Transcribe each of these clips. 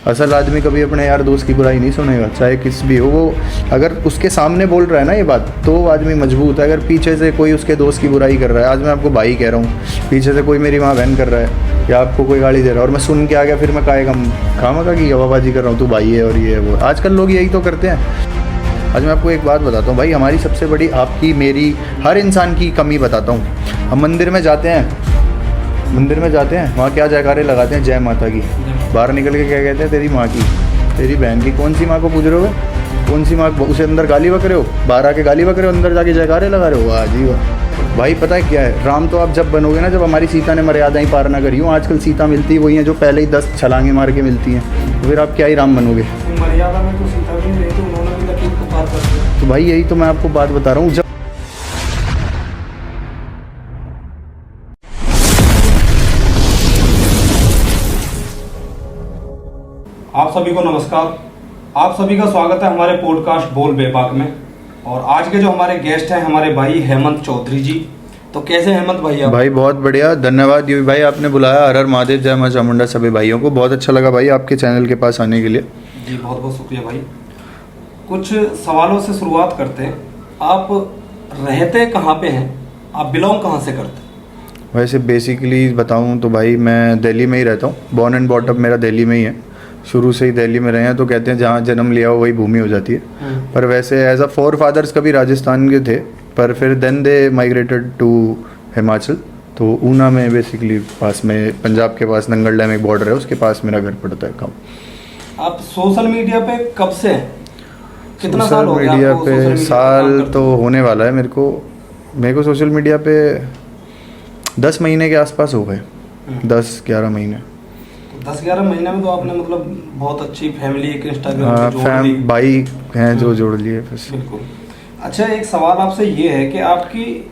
असल आदमी कभी अपने यार दोस्त की बुराई नहीं सुनेगा, चाहे किस भी हो वो। अगर उसके सामने बोल रहा है ना ये बात, तो वो आदमी मजबूत है। अगर पीछे से कोई उसके दोस्त की बुराई कर रहा है, आज मैं आपको भाई कह रहा हूँ, पीछे से कोई मेरी माँ बहन कर रहा है या आपको कोई गाली दे रहा है और मैं सुन के आ गया, फिर मैं काहे खामखा की हवाबाजी कर रहा हूँ, तू भाई है और ये है वो। आजकल लोग यही तो करते हैं। आज मैं आपको एक बात बताता हूँ भाई, हमारी सबसे बड़ी, आपकी मेरी, हर इंसान की कमी बताता हूँ। हम मंदिर में जाते हैं, वहाँ क्या जयकारे लगाते हैं, जय माता की। बाहर निकल के क्या कहते हैं, तेरी माँ की, तेरी बहन की। कौन सी माँ को पूज रहे हो, कौन सी माँ, उसे अंदर गाली बक रहे हो, बाहर आके गाली बक रहे हो, अंदर जाके जयकारे लगा रहे हो। वाह जी वाह। भाई पता है क्या है, राम तो आप जब बनोगे ना, जब हमारी सीता ने मर्यादाएं पार ना करी हो। आजकल सीता मिलती वही हैं जो पहले ही 10 छलांगे मार के मिलती हैं, तो फिर आप क्या ही राम बनोगे। मर्यादा में तो सीता भी नहीं रही, तो उन्होंने भी लकीर को पार कर दिया। तो भाई यही तो मैं आपको बात बता रहा हूँ। जब आप सभी को नमस्कार, आप सभी का स्वागत है हमारे पॉडकास्ट बोल बेबाक में। और आज के जो हमारे गेस्ट हैं हमारे भाई हेमंत चौधरी जी। तो कैसे हेमंत भाई आप? भाई बहुत बढ़िया, धन्यवाद यूवी भाई, आपने बुलाया। हर हर महादेव, जय मां चामुंडा सभी भाइयों को। बहुत अच्छा लगा भाई आपके चैनल के पास आने के लिए। जी बहुत बहुत शुक्रिया भाई। कुछ सवालों से शुरुआत करते हैं। आप रहते कहाँ पे हैं, आप बिलोंग कहाँ से करते हैं? वैसे बेसिकली बताऊं तो भाई मैं दिल्ली में ही रहता हूँ। बॉर्न एंड बॉटअप मेरा दिल्ली में ही है, शुरू से ही दिल्ली में रहे हैं। तो कहते हैं जहाँ जन्म लिया हो वही भूमि हो जाती है। पर वैसे एज अ फोर फादर्स कभी राजस्थान के थे, पर फिर then they migrated to Himachal. तो ऊना में बेसिकली पास में, पंजाब के पास नंगल डैम एक बॉर्डर है, उसके पास मेरा घर पड़ता है। काम आप सोशल मीडिया पे कब से हैं? कितना साल हो सोशल गया मीडिया आपको पे सोशल मीडिया साल काम करते तो हुए? होने वाला है मेरे को सोशल मीडिया पे 10 महीने के आसपास हो गए, 10-11 महीने। 10-11 महीने में तो आपने मतलब बहुत अच्छी फैमिली एक इंस्टाग्राम हाँ, पे जोड़ ली। भाई हैं जो जोड़ लिए बस। बिल्कुल। अच्छा, एक सवाल आपसे ये है कि आपकी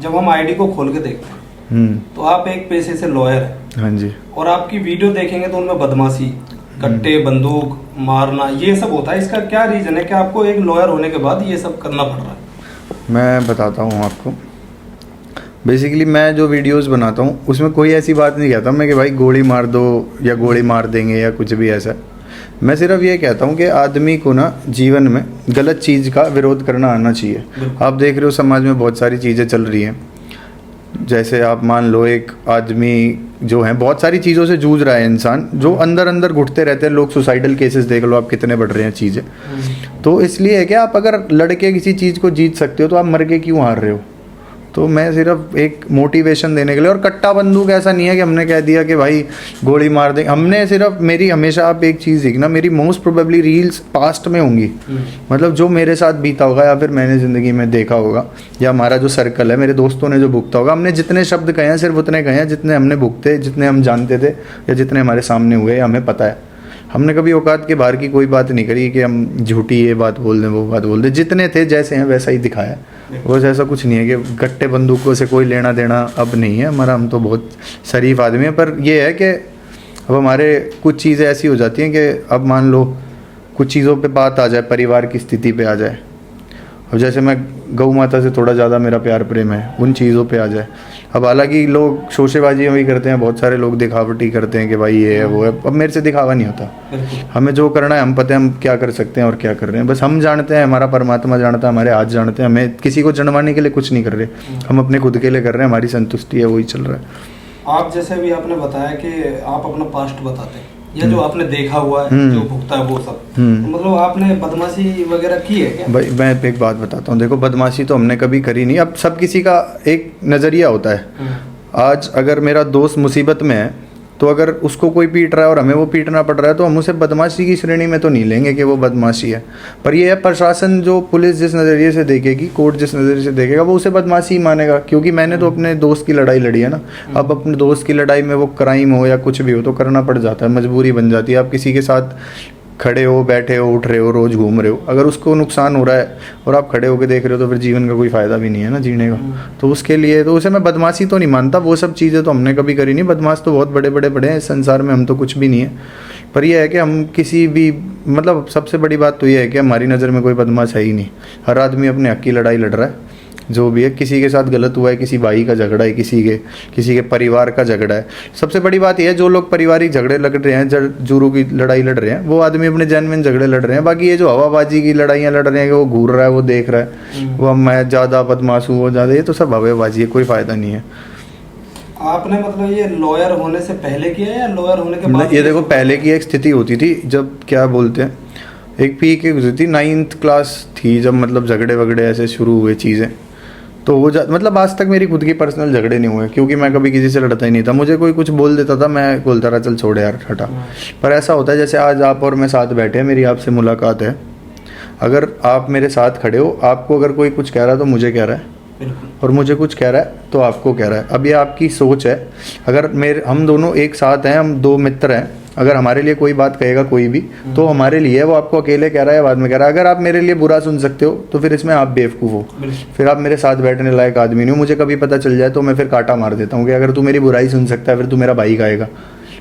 जब हम आईडी को खोल के देखते हैं तो आप एक पेशे से लॉयर हैं। हाँ जी। और आपकी वीडियो देखेंगे तो उनमें बदमाशी, कट्टे, बंदूक मारना, ये सब होता है। इसका क्या रीजन है कि आपको एक लॉयर होने के बाद ये सब करना पड़ रहा है? मैं बताता हूँ आपको। बेसिकली मैं जो वीडियोस बनाता हूँ उसमें कोई ऐसी बात नहीं कहता मैं कि भाई गोली मार दो या गोली मार देंगे या कुछ भी ऐसा। मैं सिर्फ ये कहता हूँ कि आदमी को ना जीवन में गलत चीज़ का विरोध करना आना चाहिए। आप देख रहे हो समाज में बहुत सारी चीज़ें चल रही हैं। जैसे आप मान लो एक आदमी जो है बहुत सारी चीज़ों से जूझ रहा है, इंसान जो अंदर अंदर घुटते रहते हैं लोग। सुसाइडल केसेस देख लो आप, कितने बढ़ रहे हैं चीज़ें। तो इसलिए है कि आप अगर लड़के किसी चीज़ को जीत सकते हो तो आप मर के क्यों हार रहे हो। तो मैं सिर्फ एक मोटिवेशन देने के लिए, और कट्टा बंदूक ऐसा नहीं है कि हमने कह दिया कि भाई गोली मार दें। हमने सिर्फ, मेरी हमेशा आप एक चीज़ सीखना, मेरी मोस्ट प्रोबेबली रील्स पास्ट में होंगी। मतलब जो मेरे साथ बीता होगा या फिर मैंने ज़िंदगी में देखा होगा, या हमारा जो सर्कल है, मेरे दोस्तों ने जो भुगता होगा। हमने जितने शब्द कहे हैं सिर्फ उतने कहे हैं जितने हमने भुगते, जितने हम जानते थे या जितने हमारे सामने हुए, हमें पता है। हमने कभी औकात के बाहर की कोई बात नहीं करी कि हम झूठी ये बात बोल दें वो बात बोल दें। जितने थे जैसे हैं वैसा ही दिखाया। बस ऐसा कुछ नहीं है कि गट्टे बंदूकों से कोई लेना देना अब नहीं है हमारा। हम तो बहुत शरीफ आदमी हैं। पर ये है कि अब हमारे कुछ चीज़ें ऐसी हो जाती हैं कि अब मान लो कुछ चीज़ों पे बात आ जाए, परिवार की स्थिति पे आ जाए। अब जैसे मैं गौ माता से थोड़ा ज़्यादा मेरा प्यार प्रेम है, उन चीज़ों पे आ जाए। अब हालांकि लोग शोशेबाजी भी करते हैं, बहुत सारे लोग दिखावटी करते हैं कि भाई ये है वो है। अब मेरे से दिखावा नहीं होता। हमें जो करना है हम पता है हम क्या कर सकते हैं और क्या कर रहे हैं। बस हम जानते हैं, हमारा परमात्मा जानता है, हमारे हाथ जानते हैं। हमें किसी को जनवाने के लिए कुछ नहीं कर रहे, हम अपने खुद के लिए कर रहे हैं। हमारी संतुष्टि है, वही चल रहा है। आप जैसे भी आपने बताया कि आप अपना पास्ट बताते हैं या जो आपने देखा हुआ है, जो भुगता है वो सब, तो मतलब आपने बदमाशी वगैरह की है क्या? भाई मैं एक बात बताता हूँ, देखो बदमाशी तो हमने कभी करी नहीं। अब सब किसी का एक नज़रिया होता है। आज अगर मेरा दोस्त मुसीबत में है तो अगर उसको कोई पीट रहा है और हमें वो पीटना पड़ रहा है तो हम उसे बदमाशी की श्रेणी में तो नहीं लेंगे कि वो बदमाशी है। पर ये है, प्रशासन जो, पुलिस जिस नज़रिए से देखेगी, कोर्ट जिस नज़रिए से देखेगा, वो उसे बदमाशी ही मानेगा। क्योंकि मैंने तो अपने दोस्त की लड़ाई लड़ी है ना। अब अपने दोस्त की लड़ाई में वो क्राइम हो या कुछ भी हो तो करना पड़ जाता है, मजबूरी बन जाती है। आप किसी के साथ खड़े हो, बैठे हो, उठ रहे हो, रोज़ घूम रहे हो, अगर उसको नुकसान हो रहा है और आप खड़े होकर देख रहे हो तो फिर जीवन का कोई फ़ायदा भी नहीं है ना जीने का। तो उसके लिए तो उसे मैं बदमाशी तो नहीं मानता। वो सब चीज़ें तो हमने कभी करी नहीं। बदमाश तो बहुत बड़े बड़े बड़े हैं इस संसार में, हम तो कुछ भी नहीं है। पर यह है कि हम किसी भी, मतलब सबसे बड़ी बात तो यह है कि हमारी नज़र में कोई बदमाश है ही नहीं। हर आदमी अपने हक की लड़ाई लड़ रहा है। जो भी है, किसी के साथ गलत हुआ है, किसी भाई का झगड़ा है, किसी के परिवार का झगड़ा है। सबसे बड़ी बात यह है, जो लोग पारिवारिक झगड़े लड़ रहे हैं, जुरू की लड़ाई लड़ रहे हैं, वो आदमी अपने जेन्युइन झगड़े लड़ रहे हैं। बाकी ये जो हवाबाजी की लड़ाइयाँ लड़ रहे हैं कि वो घूर रहा है, वो देख रहा है, वो मैं ज़्यादा बदमाश हूँ, वो ज़्यादा, ये तो सब हवाबाजी है, कोई फ़ायदा नहीं है। आपने मतलब ये लॉयर होने से पहले किया या लॉयर होने के बाद? ये देखो, पहले की एक स्थिति होती थी जब, क्या बोलते हैं, एक पी के गुजरी थी, 9th क्लास थी जब, मतलब झगड़े वगड़े ऐसे शुरू हुए चीज़ें। तो वो मतलब आज तक मेरी खुद की पर्सनल झगड़े नहीं हुए, क्योंकि मैं कभी किसी से लड़ता ही नहीं था। मुझे कोई कुछ बोल देता था, मैं बोलता रहा चल छोड़ यार हटा। पर ऐसा होता है जैसे आज आप और मैं साथ बैठे हैं, मेरी आपसे मुलाकात है, अगर आप मेरे साथ खड़े हो, आपको अगर कोई कुछ कह रहा है तो मुझे कह रहा है, और मुझे कुछ कह रहा है तो आपको कह रहा है। अब ये आपकी सोच है। अगर हम दोनों एक साथ हैं, हम दो मित्र हैं, अगर हमारे लिए कोई बात कहेगा कोई भी, तो हमारे लिए वो आपको अकेले कह रहा है या बाद में कह रहा है। अगर आप मेरे लिए बुरा सुन सकते हो तो फिर इसमें आप बेवकूफ़ हो, फिर आप मेरे साथ बैठने लायक आदमी नहीं हो। मुझे कभी पता चल जाए तो मैं फिर कांटा मार देता हूँ कि अगर तू मेरी बुराई सुन सकता है फिर तू मेरा भाई खाएगा।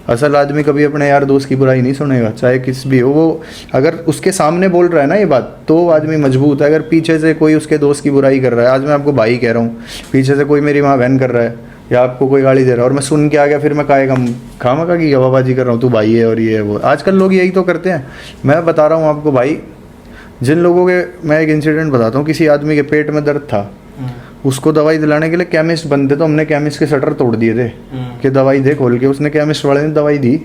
असल आदमी कभी अपने यार दोस्त की बुराई नहीं सुनेगा, चाहे किस भी हो। वो अगर उसके सामने बोल रहा है ना ये बात, तो वो आदमी मजबूत है। अगर पीछे से कोई उसके दोस्त की बुराई कर रहा है, आज मैं आपको भाई कह रहा हूँ, पीछे से कोई मेरी माँ बहन कर रहा है या आपको कोई गाली दे रहा है और मैं सुन के आ गया, फिर मैं काएगा खामखा की हवाबाजी कर रहा हूँ, तू भाई है और ये है वो। आजकल लोग यही तो करते हैं। मैं बता रहा हूँ आपको भाई, जिन लोगों के, मैं एक इंसिडेंट बताता हूँ। किसी आदमी के पेट में दर्द था, उसको दवाई दिलाने के लिए केमिस्ट बनते, तो हमने केमिस्ट के शटर तोड़ दिए थे कि दवाई दे खोल के। उसने, केमिस्ट वाले ने दवाई दी,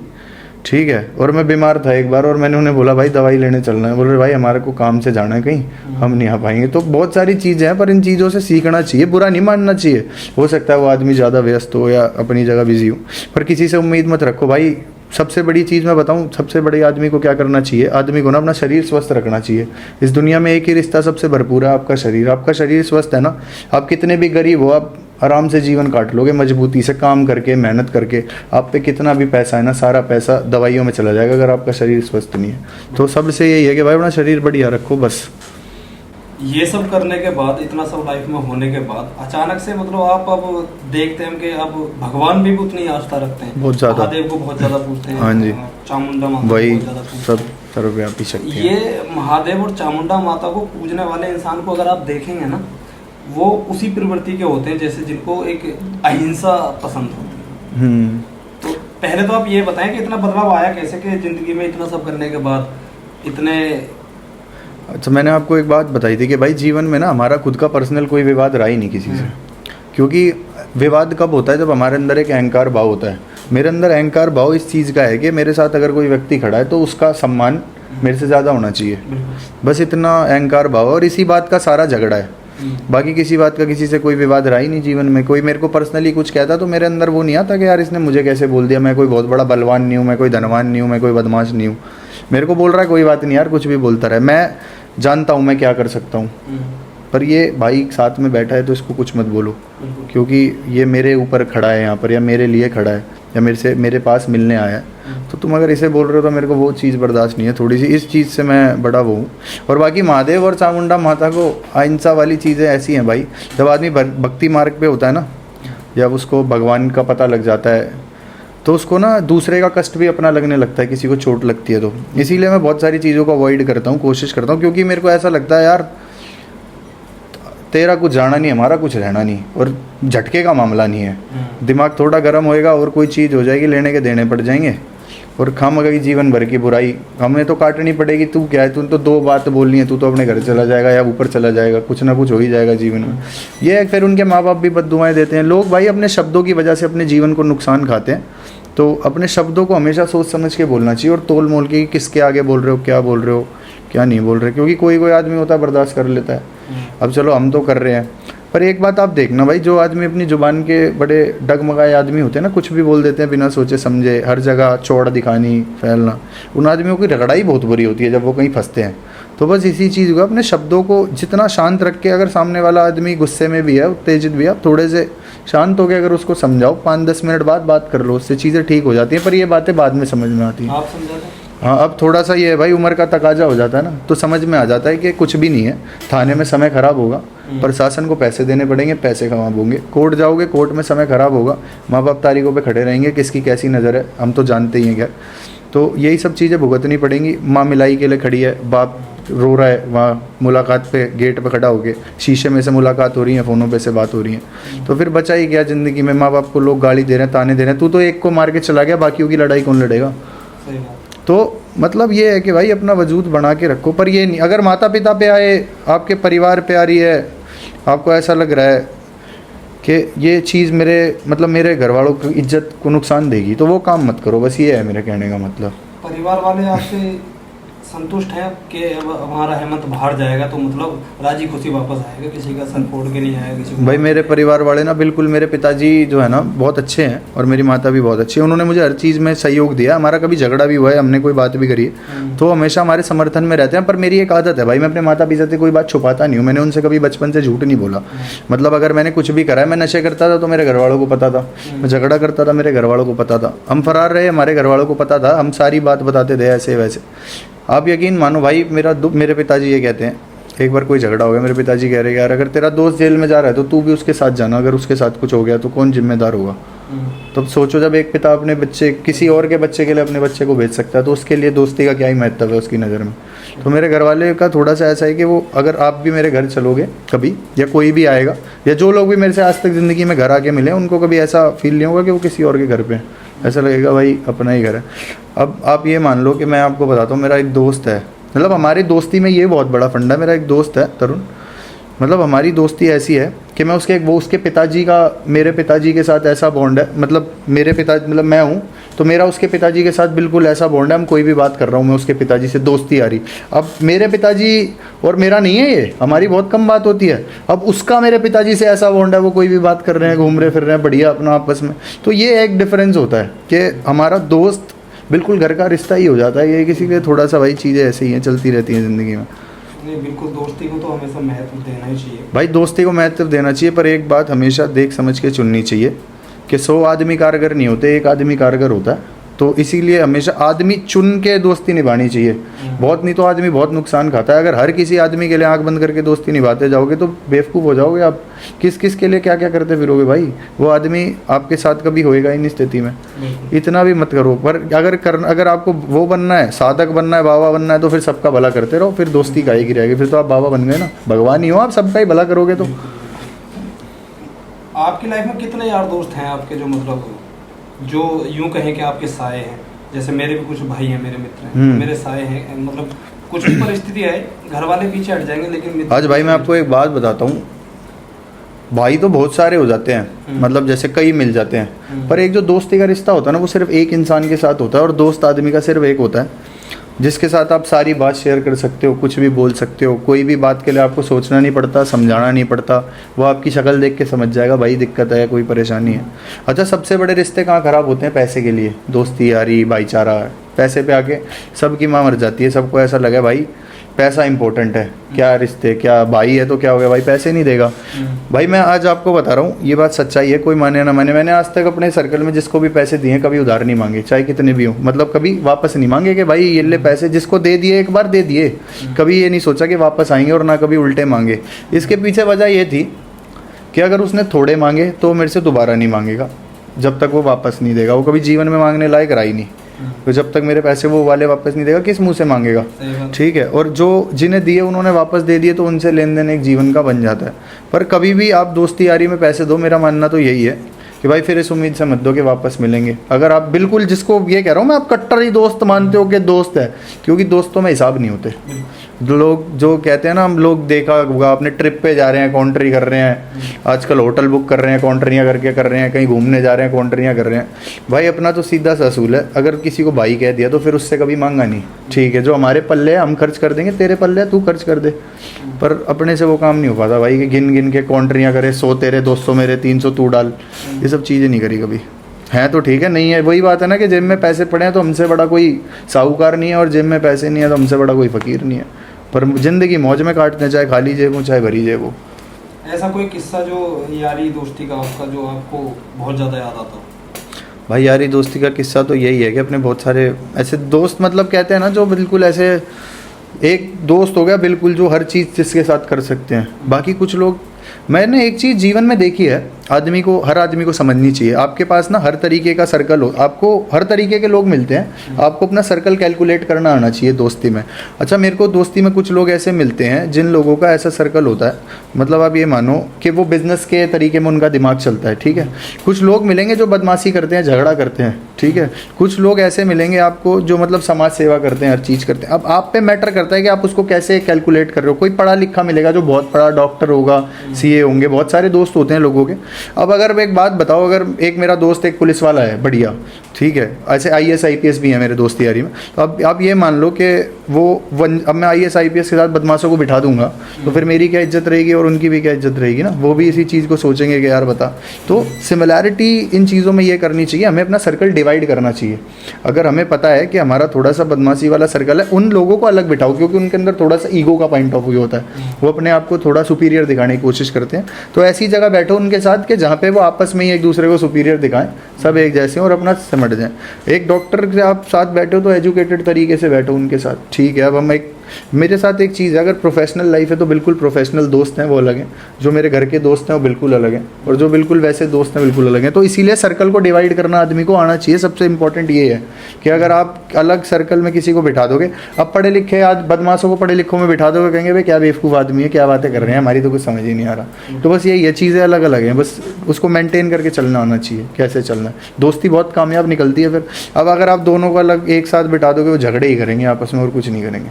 ठीक है। और मैं बीमार था एक बार, और मैंने उन्हें बोला भाई दवाई लेने चलना है। बोल रहे भाई हमारे को काम से जाना है कहीं, हम नहीं आ पाएंगे। तो बहुत सारी चीज़ें हैं, पर इन चीज़ों से सीखना चाहिए, बुरा नहीं मानना चाहिए। हो सकता है वो आदमी ज़्यादा व्यस्त हो या अपनी जगह बिजी हो, पर किसी से उम्मीद मत रखो भाई। सबसे बड़ी चीज़ मैं बताऊं, सबसे बड़े आदमी को क्या करना चाहिए, आदमी को ना अपना शरीर स्वस्थ रखना चाहिए। इस दुनिया में एक ही रिश्ता सबसे भरपूर है, आपका शरीर। आपका शरीर स्वस्थ है ना, आप कितने भी गरीब हो, आप आराम से जीवन काट लोगे, मजबूती से काम करके, मेहनत करके। आप पे कितना भी पैसा है ना, सारा पैसा दवाइयों में चला जाएगा अगर आपका शरीर स्वस्थ नहीं है। तो सबसे यही है कि भाई अपना शरीर बढ़िया रखो बस। ये सब करने के बाद, इतना सब लाइफ में होने के बाद, अचानक से मतलब आप अब देखते हैं कि अब भगवान भी उतनी आस्था रखते हैं, बहुत ज्यादा, महादेव को बहुत ज्यादा पूछते हैं। हाँ जी, चामुंडा माता वही को ज्यादा पूछते हैं। सब सर्वव्यापी शक्ति है। ये महादेव और चामुंडा माता को पूजने वाले इंसान को अगर आप देखेंगे ना, वो उसी प्रवृत्ति के होते हैं जैसे जिनको एक अहिंसा पसंद होती है। तो पहले तो आप ये बताएं कि इतना बदलाव आया कैसे कि जिंदगी में इतना सब करने के बाद इतने। अच्छा, मैंने आपको एक बात बताई थी कि भाई जीवन में ना हमारा खुद का पर्सनल कोई विवाद रहा ही नहीं किसी से। क्योंकि विवाद कब होता है, जब हमारे अंदर एक अहंकार भाव होता है। मेरे अंदर अहंकार भाव इस चीज़ का है कि मेरे साथ अगर कोई व्यक्ति खड़ा है तो उसका सम्मान मेरे से ज़्यादा होना चाहिए, बस इतना अहंकार भाव। और इसी बात का सारा झगड़ा है, बाकी किसी बात का किसी से कोई विवाद रहा ही नहीं जीवन में। कोई मेरे को पर्सनली कुछ कहता तो मेरे अंदर वो नहीं आता कि यार इसने मुझे कैसे बोल दिया, मैं कोई बहुत बड़ा बलवान नहीं हूँ, मैं कोई धनवान नहीं हूँ, मैं कोई बदमाश नहीं हूँ। मेरे को बोल रहा है कोई बात नहीं यार, कुछ भी बोलता रहे, मैं जानता हूँ मैं क्या कर सकता हूँ। पर ये भाई साथ में बैठा है तो इसको कुछ मत बोलो, क्योंकि ये मेरे ऊपर खड़ा है यहाँ पर, या मेरे लिए खड़ा है, या मेरे पास मिलने आया है। तो तुम अगर इसे बोल रहे हो तो मेरे को वो चीज़ बर्दाश्त नहीं है। थोड़ी सी इस चीज़ से मैं बड़ा वो हूँ। और बाकी महादेव और चामुंडा माता को अहिंसा वाली चीज़ें ऐसी हैं भाई, जब आदमी भक्ति मार्ग पे होता है ना, जब उसको भगवान का पता लग जाता है तो उसको ना दूसरे का कष्ट भी अपना लगने लगता है, किसी को चोट लगती है तो। इसीलिए मैं बहुत सारी चीज़ों को अवॉइड करता हूँ, कोशिश करता हूँ, क्योंकि मेरे को ऐसा लगता है यार तेरा कुछ जाना नहीं, हमारा कुछ रहना नहीं, और झटके का मामला नहीं है। दिमाग थोड़ा गर्म होएगा और कोई चीज़ हो जाएगी, लेने के देने पड़ जाएंगे, और खामखा की जीवन भर की बुराई हमें तो काटनी पड़ेगी। तू क्या है, तू तो दो बात बोलनी है, तू तो अपने घर चला जाएगा या ऊपर चला जाएगा, कुछ ना कुछ हो ही जाएगा जीवन में। ये फिर उनके माँ बाप भी बद्दुआएं देते हैं। लोग भाई अपने शब्दों की वजह से अपने जीवन को नुकसान खाते हैं। तो अपने शब्दों को हमेशा सोच समझ के बोलना चाहिए, और तोल मोल के किसके आगे बोल रहे हो, क्या बोल रहे हो, क्या नहीं बोल रहे। क्योंकि कोई आदमी होता है बर्दाश्त कर लेता है। अब चलो हम तो कर रहे हैं, पर एक बात आप देखना भाई, जो आदमी अपनी जुबान के बड़े डगमगाए आदमी होते हैं ना, कुछ भी बोल देते हैं बिना सोचे समझे, हर जगह चौड़ दिखानी, फैलना, उन आदमियों की रगड़ाई बहुत बुरी होती है जब वो कहीं फंसते हैं। तो बस इसी चीज़ को, अपने शब्दों को जितना शांत रख के, अगर सामने वाला आदमी गुस्से में भी है, उत्तेजित भी है, थोड़े से शांत हो के अगर उसको समझाओ, 5-10 मिनट बाद बात कर लो, उससे चीज़ें ठीक हो जाती हैं। पर ये बातें बाद में समझ में आती हैं। आप समझाते? हाँ, अब थोड़ा सा ये है भाई, उम्र का तकाजा हो जाता है ना, तो समझ में आ जाता है कि कुछ भी नहीं है। थाने में समय खराब होगा, प्रशासन को पैसे देने पड़ेंगे, पैसे कमाओगे, कोर्ट जाओगे, कोर्ट में समय खराब होगा, माँ बाप तारीखों पे खड़े रहेंगे, किसकी कैसी नज़र है हम तो जानते ही हैं। क्या तो यही सब चीज़ें भुगतनी पड़ेंगी। माँ मिलाई के लिए खड़ी है, बाप रो रहा है वहाँ मुलाकात पे, गेट पे खड़ा होके, शीशे में से मुलाकात हो रही है, फ़ोनों पे से बात हो रही है, तो फिर बचा ही क्या ज़िंदगी में? माँ बाप को लोग गाली दे रहे हैं, ताने दे रहे हैं, तू तो एक को मार के चला गया, बाकियों की लड़ाई कौन लड़ेगा? सही बात। तो मतलब ये है कि भाई अपना वजूद बना के रखो, पर ये नहीं, अगर माता पिता पे आए, आपके परिवार पे आ रही है, आपको ऐसा लग रहा है कि ये चीज़ मेरे मतलब मेरे घर वालों की इज्जत को नुकसान देगी, तो वो काम मत करो, बस ये है मेरे कहने का मतलब। परिवार वाले आपसे संतुष्ट हैं कि अब हमारा हेमंत बाहर जाएगा तो मतलब राजी खुशी वापस आएगा, किसी का सर फोड़ के नहीं आएगा किसी को? भाई मेरे परिवार वाले ना बिल्कुल, मेरे पिताजी जो है ना बहुत अच्छे हैं और मेरी माता भी बहुत अच्छी है, उन्होंने मुझे हर चीज़ में सहयोग दिया, हमारा कभी झगड़ा भी हुआ है, हमने कोई बात भी करी है तो हमेशा हमारे समर्थन में रहते हैं। पर मेरी एक आदत है भाई, मैं अपने माता पिता से कोई बात छुपाता नहीं हूँ, मैंने उनसे कभी बचपन से झूठ नहीं बोला। मतलब अगर मैंने कुछ भी करा है, मैं नशे करता था तो मेरे घर वालों को पता था, मैं झगड़ा करता था मेरे घर वालों को पता था, हम फरार रहे हमारे घर वालों को पता था, हम सारी बात बताते थे ऐसे वैसे। आप यकीन मानो भाई, मेरे पिताजी ये कहते हैं, एक बार कोई झगड़ा हो गया, मेरे पिताजी कह रहे यार अगर तेरा दोस्त जेल में जा रहा है तो तू भी उसके साथ जाना, अगर उसके साथ कुछ हो गया तो कौन जिम्मेदार होगा? तो सोचो, जब एक पिता अपने बच्चे, किसी और के बच्चे के लिए अपने बच्चे को भेज सकता है तो उसके लिए दोस्ती का क्या ही महत्व है उसकी नज़र में। तो मेरे घर वाले का थोड़ा सा ऐसा है कि वो, अगर आप भी मेरे घर चलोगे कभी, या कोई भी आएगा, या जो लोग भी मेरे से आज तक ज़िंदगी में घर आके मिले, उनको कभी ऐसा फील नहीं होगा कि वो किसी और के घर पे, ऐसा लगेगा भाई अपना ही घर है। अब आप ये मान लो कि मैं आपको बताता हूँ, मेरा एक दोस्त है, मतलब हमारी दोस्ती में ये बहुत बड़ा फंडा है। मेरा एक दोस्त है तरुण, मतलब हमारी दोस्ती ऐसी है कि मैं उसके पिताजी का मेरे पिताजी के साथ ऐसा बॉन्ड है, मतलब मेरे पिताजी, मतलब मैं हूँ तो मेरा उसके पिताजी के साथ बिल्कुल ऐसा बॉन्ड है, हम कोई भी बात कर रहा हूँ मैं उसके पिताजी से, दोस्ती आ रही। अब मेरे पिताजी और मेरा नहीं है ये, हमारी बहुत कम बात होती है, अब उसका मेरे पिताजी से ऐसा बॉन्ड है, वो कोई भी बात कर रहे हैं, घूम रहे फिर रहे हैं बढ़िया अपना आपस में। तो ये एक डिफरेंस होता है कि हमारा दोस्त बिल्कुल घर का रिश्ता ही हो जाता है। ये किसी के थोड़ा सा भाई चीज़ें ऐसे ही हैं, चलती रहती हैं ज़िंदगी में। नहीं, बिल्कुल दोस्ती को तो हमेशा महत्व देना ही चाहिए भाई दोस्ती को महत्व देना चाहिए, पर एक बात हमेशा देख समझ के चुननी चाहिए कि 100 आदमी कारगर नहीं होते, एक आदमी कारगर होता है। तो इसीलिए हमेशा आदमी चुन के दोस्ती निभानी चाहिए, बहुत नहीं तो आदमी बहुत नुकसान खाता है। अगर हर किसी आदमी के लिए आंख बंद करके दोस्ती निभाते जाओगे तो बेवकूफ़ हो जाओगे आप। किस किस के लिए क्या क्या करते फिरोगे भाई, वो आदमी आपके साथ कभी होएगा ही नहीं स्थिति में। इतना भी मत करो। पर अगर आपको वो बनना है, साधक बनना है, बाबा बनना है, तो फिर सबका भला करते रहो, फिर दोस्ती का ही रहेगी, फिर तो आप बाबा बन गए ना, भगवान ही हो आप, सबका ही भला करोगे। तो आपकी लाइफ में कितने यार दोस्त हैं आपके जो मतलब जो यूं कहें कि आपके साए हैं? जैसे मेरे भी कुछ भाई हैं, मेरे मित्र हैं, मेरे साए हैं, मतलब कुछ भी परिस्थिति है घर वाले पीछे हट जाएंगे लेकिन आज भाई मैं आपको एक बात बताता हूँ, भाई तो बहुत सारे हो जाते हैं, मतलब जैसे कई मिल जाते हैं, पर एक जो दोस्ती का रिश्ता होता है ना, वो सिर्फ एक इंसान के साथ होता है, और दोस्त आदमी का सिर्फ एक होता है जिसके साथ आप सारी बात शेयर कर सकते हो, कुछ भी बोल सकते हो, कोई भी बात के लिए आपको सोचना नहीं पड़ता, समझाना नहीं पड़ता, वो आपकी शक्ल देख के समझ जाएगा भाई दिक्कत है, कोई परेशानी है। अच्छा, सबसे बड़े रिश्ते कहाँ ख़राब होते हैं? पैसे के लिए, दोस्ती यारी भाईचारा, पैसे पे आके सबकी माँ मर जाती है। सबको ऐसा लगे भाई पैसा इंपॉर्टेंट है, क्या रिश्ते, क्या भाई है तो क्या हो गया भाई, पैसे नहीं देगा। भाई मैं आज आपको बता रहा हूँ, ये बात सच्चाई है, कोई माने ना माने, मैंने आज तक अपने सर्कल में जिसको भी पैसे दिए कभी उधार नहीं मांगे, चाहे कितने भी हो, मतलब कभी वापस नहीं मांगे कि भाई ये ले पैसे, जिसको दे दिए एक बार दे दिए, कभी ये नहीं सोचा कि वापस आएंगे, और ना कभी उल्टे मांगे। इसके पीछे वजह ये थी कि अगर उसने थोड़े मांगे तो मेरे से दोबारा नहीं मांगेगा, जब तक वो वापस नहीं देगा, वो कभी जीवन में मांगने लायक रहा ही नहीं। तो जब तक मेरे पैसे वो वाले वापस नहीं देगा, किस मुंह से मांगेगा? ठीक है। और जो जिन्हें दिए उन्होंने वापस दे दिए, तो उनसे लेन देन एक जीवन का बन जाता है। पर कभी भी आप दोस्ती यारी में पैसे दो, मेरा मानना तो यही है कि भाई फिर इस उम्मीद से मत दो कि वापस मिलेंगे। अगर आप बिल्कुल, जिसको ये कह रहा हूँ मैं, आप कट्टर ही दोस्त मानते हो कि दोस्त है, क्योंकि दोस्तों में हिसाब नहीं होते। लोग जो कहते हैं ना, हम लोग देखा होगा, अपने ट्रिप पे जा रहे हैं कॉन्ट्री कर रहे हैं, आजकल होटल बुक कर रहे हैं कॉन्ट्रियाँ करके कर रहे हैं, कहीं घूमने जा रहे हैं कॉन्ट्रियाँ कर रहे हैं। भाई अपना तो सीधा सा असूल है, अगर किसी को भाई कह दिया तो फिर उससे कभी मांगा नहीं। ठीक है, जो हमारे पल्ले है हम खर्च कर देंगे, तेरे पल्ले है तू खर्च कर दे, पर अपने से वो काम नहीं हो पाता भाई कि गिन गिन के कॉन्ट्रियाँ करे, 100 तेरे 200 मेरे 300 तू डाल, ये सब चीज़ें नहीं करी कभी। है तो ठीक है, नहीं है वही बात है ना कि जेब में पैसे पड़े हैं तो हमसे बड़ा कोई साहूकार नहीं है, और जेब में पैसे नहीं है तो हमसे बड़ा कोई फ़कीर नहीं है। पर ज़िंदगी मौज में काटते हैं, चाहे खाली जेब हो चाहे भरी जेब हो। ऐसा कोई किस्सा जो यारी दोस्ती का आपका जो आपको बहुत ज़्यादा याद आता हो? भाई यारी दोस्ती का किस्सा तो यही है कि अपने बहुत सारे ऐसे दोस्त, मतलब कहते हैं ना, जो बिल्कुल ऐसे एक दोस्त हो गया बिल्कुल जो हर चीज़ जिसके साथ कर सकते हैं। बाकी कुछ लोग, मैंने एक चीज़ जीवन में देखी है, आदमी को, हर आदमी को समझनी चाहिए। आपके पास ना हर तरीके का सर्कल हो, आपको हर तरीके के लोग मिलते हैं, आपको अपना सर्कल कैलकुलेट करना आना चाहिए दोस्ती में। अच्छा, मेरे को दोस्ती में कुछ लोग ऐसे मिलते हैं जिन लोगों का ऐसा सर्कल होता है, मतलब आप ये मानो कि वो बिजनेस के तरीके में उनका दिमाग चलता है, ठीक है। कुछ लोग मिलेंगे जो बदमाशी करते हैं, झगड़ा करते हैं, ठीक है। कुछ लोग ऐसे मिलेंगे आपको जो मतलब समाज सेवा करते हैं, हर चीज़ करते हैं। अब आप पे मैटर करता है कि आप उसको कैसे कैलकुलेट कर रहे हो। कोई पढ़ा लिखा मिलेगा जो बहुत बड़ा डॉक्टर होगा, सीए होंगे, बहुत सारे दोस्त होते हैं लोगों के। अब अगर एक बात बताओ, अगर एक मेरा दोस्त एक पुलिस वाला है बढ़िया, ठीक है, ऐसे IAS IPS भी है मेरे दोस्ती यारी में, तो अब आप ये मान लो कि अब मैं IAS IPS के साथ बदमाशों को बिठा दूंगा तो फिर मेरी क्या इज्जत रहेगी और उनकी भी क्या इज्जत रहेगी ना। वो भी इसी चीज़ को सोचेंगे कि यार बता। तो सिमिलैरिटी इन चीज़ों में ये करनी चाहिए, हमें अपना सर्कल डिवाइड करना चाहिए। अगर हमें पता है कि हमारा थोड़ा सा बदमाशी वाला सर्कल है, उन लोगों को अलग बिठाओ, क्योंकि उनके अंदर थोड़ा सा ईगो का पॉइंट ऑफ व्यू होता है, वो अपने आप को थोड़ा सुपीरियर दिखाने की कोशिश करते हैं। तो ऐसी जगह बैठो उनके साथ कि जहाँ पे वो आपस में ही एक दूसरे को सुपीरियर दिखाएं, सब एक जैसे और अपना समझ जाएं। एक डॉक्टर से आप साथ बैठे हो तो एजुकेटेड तरीके से बैठो उनके साथ, ठीक है। अब हम मेरे साथ एक चीज़ है, अगर प्रोफेशनल लाइफ है तो बिल्कुल प्रोफेशनल दोस्त हैं वो अलग हैं, जो मेरे घर के दोस्त हैं वो बिल्कुल अलग हैं, और जो बिल्कुल वैसे दोस्त हैं बिल्कुल अलग हैं। तो इसीलिए सर्कल को डिवाइड करना आदमी को आना चाहिए। सबसे इंपॉर्टेंट ये है कि अगर आप अलग सर्कल में किसी को बिठा दोगे, अब पढ़े लिखे आज बदमाशों को पढ़े लिखों में बिठा दोगे, कहेंगे भाई क्या बेवकूफ़ आदमी है, क्या बातें कर रहे हैं, हमारी तो कुछ समझ ही नहीं आ रहा। तो बस ये चीज़ें अलग अलग हैं, बस उसको मेंटेन करके चलना आना चाहिए, कैसे चलना है। दोस्ती बहुत कामयाब निकलती है फिर। अब अगर आप दोनों को अलग एक साथ बिठा दोगे, वो झगड़े ही करेंगे आपस में और कुछ नहीं करेंगे,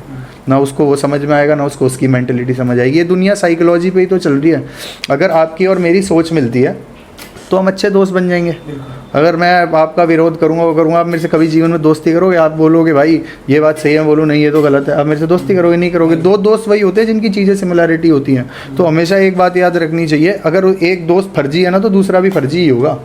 ना उसको वो समझ में आएगा ना उसको उसकी मेंटेलिटी समझ आएगी। ये दुनिया साइकोलॉजी पे ही तो चल रही है। अगर आपकी और मेरी सोच मिलती है तो हम अच्छे दोस्त बन जाएंगे। अगर मैं आपका विरोध करूंगा वो करूंगा, आप मेरे से कभी जीवन में दोस्ती करोगे? आप बोलोगे भाई ये बात सही है, बोलो नहीं ये तो गलत है, आप मेरे से दोस्ती करोगे? नहीं करोगे। दो दोस्त वही होते हैं जिनकी चीज़ें सिमिलैरिटी होती हैं। तो हमेशा एक बात याद रखनी चाहिए, अगर एक दोस्त फर्जी है ना तो दूसरा भी फर्जी ही होगा।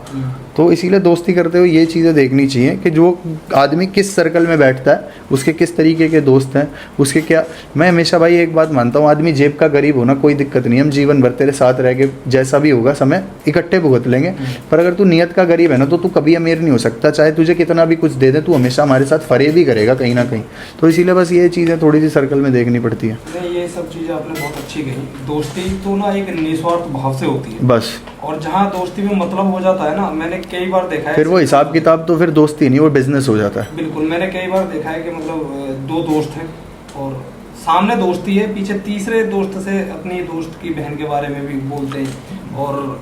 तो इसीलिए दोस्ती करते हुए ये चीज़ें देखनी चाहिए कि जो आदमी किस सर्कल में बैठता है, उसके किस तरीके के दोस्त हैं, उसके क्या। मैं हमेशा भाई एक बात मानता हूँ, आदमी जेब का गरीब होना कोई दिक्कत नहीं, हम जीवन भर तेरे साथ रह के जैसा भी होगा समय इकट्ठे भुगत लेंगे। पर अगर तू नियत का गरीब है ना तो तू कभी अमीर नहीं हो सकता, चाहे तुझे कितना भी कुछ दे दे, तू हमेशा हमारे साथ फरेब ही करेगा कहीं ना कहीं। तो इसीलिए बस ये चीज़ें थोड़ी सी सर्कल में देखनी पड़ती है। ये सब चीज़ें आपने बहुत अच्छी कही। दोस्ती तो ना एक निस्वार्थ भाव से होती है बस, और जहाँ दोस्ती में मतलब हो जाता है ना, मैंने कई बार देखा है फिर वो हिसाब किताब तो फिर दोस्ती नहीं, वो बिजनेस हो जाता है। बिल्कुल, मैंने कई बार देखा है कि मतलब दो दोस्त हैं और सामने दोस्ती है, पीछे तीसरे दोस्त से अपनी दोस्त की बहन के बारे में भी बोलते हैं और